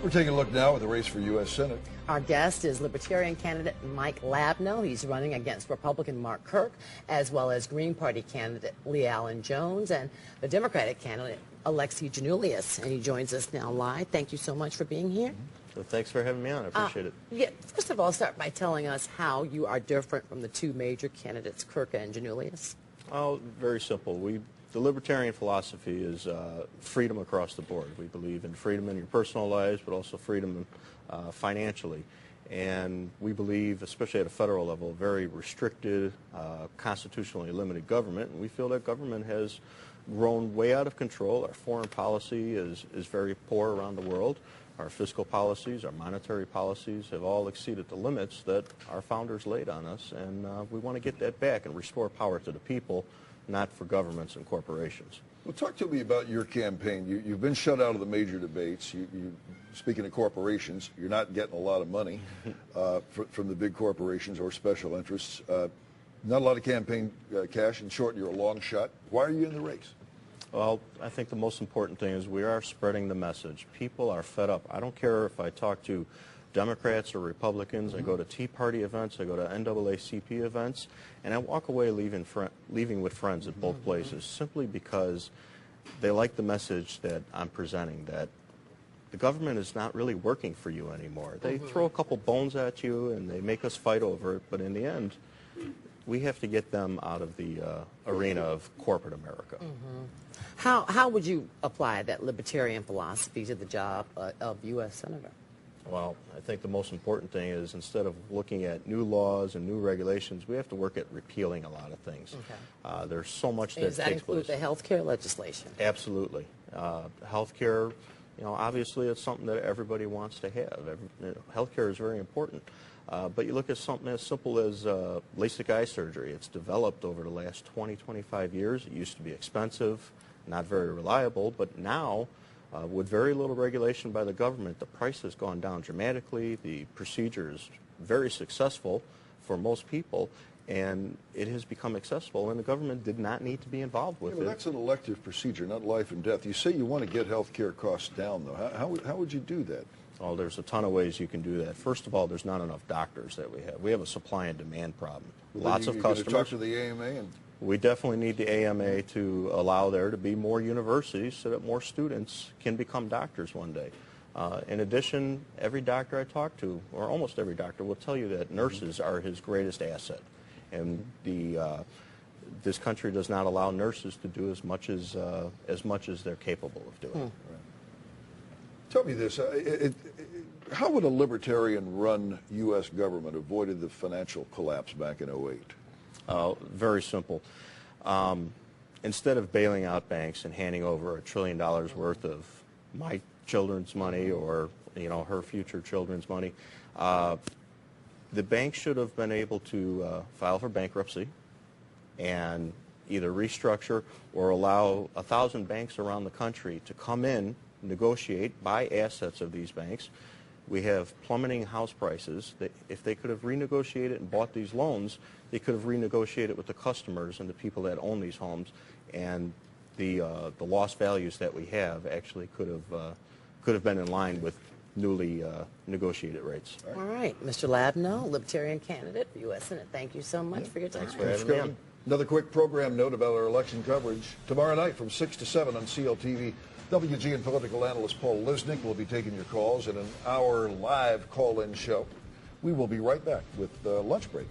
We're taking a look now at the race for U.S. Senate. Our guest is Libertarian candidate Mike Labno. He's running against Republican Mark Kirk, as well as Green Party candidate Lee Allen Jones, and the Democratic candidate Alexi Janulius. And he joins us now live. Thank you so much for being here. So thanks for having me on. I appreciate it. Yeah, first of all, start by telling us how you are different from the two major candidates, Kirk and Janulius. Oh, very simple. The Libertarian philosophy is freedom across the board. We believe in freedom in your personal lives, but also freedom financially. And we believe, especially at a federal level, very restricted, constitutionally limited government. And we feel that government has grown way out of control. Our foreign policy is very poor around the world. Our fiscal policies, our monetary policies have all exceeded the limits that our founders laid on us. And we want to get that back and restore power to the people, not for governments and corporations. Well, talk to me about your campaign. You've been shut out of the major debates. Speaking of corporations, you're not getting a lot of money from the big corporations or special interests. Not a lot of campaign cash. In short, you're a long shot. Why are you in the race? Well, I think the most important thing is we are spreading the message. People are fed up. I don't care if I talk to Democrats or Republicans. I go to Tea Party events, I go to NAACP events, and I walk away leaving with friends at both places simply because they like the message that I'm presenting, that the government is not really working for you anymore. They throw a couple bones at you and they make us fight over it, but in the end, we have to get them out of the arena of corporate America. How would you apply that libertarian philosophy to the job of U.S. Senator? Well, I think the most important thing is instead of looking at new laws and new regulations, we have to work at repealing a lot of things. Okay. There's so much that takes place. Does that include the health care legislation? Absolutely. Health care, obviously it's something that everybody wants to have. Health care is very important. But you look at something as simple as LASIK eye surgery. It's developed over the last 20, 25 years. It used to be expensive, not very reliable, but now, with very little regulation by the government, the price has gone down dramatically. The procedure is very successful for most people, and it has become accessible, and the government did not need to be involved with it. That's an elective procedure, not life and death. You say you want to get health care costs down, though. How would you do that? Oh, there's a ton of ways you can do that. First of all, there's not enough doctors that we have. We have a supply and demand problem. Well, Lots of customers. Talk to the AMA and... We definitely need the AMA to allow there to be more universities so that more students can become doctors one day. In addition, every doctor I talk to, or almost every doctor, will tell you that nurses are his greatest asset. And this country does not allow nurses to do as much as they're capable of doing. Right. Tell me this, how would a libertarian-run U.S. government avoided the financial collapse back in 2008? Very simple. Instead of bailing out banks and handing over $1 trillion worth of my children's money or her future children's money, the bank should have been able to file for bankruptcy and either restructure or allow 1,000 banks around the country to come in, negotiate, buy assets of these banks. We have plummeting house prices. If they could have renegotiated and bought these loans, they could have renegotiated with the customers and the people that own these homes, and the lost values that we have actually could have been in line with newly negotiated rates. All right, Mr. Labno, Libertarian candidate for U.S. Senate. Thank you so much for your time. Thanks for having me on. Another quick program note about our election coverage. Tomorrow night from 6 to 7 on CLTV, WGN political analyst Paul Lisnick will be taking your calls in an hour live call-in show. We will be right back with Lunch Break.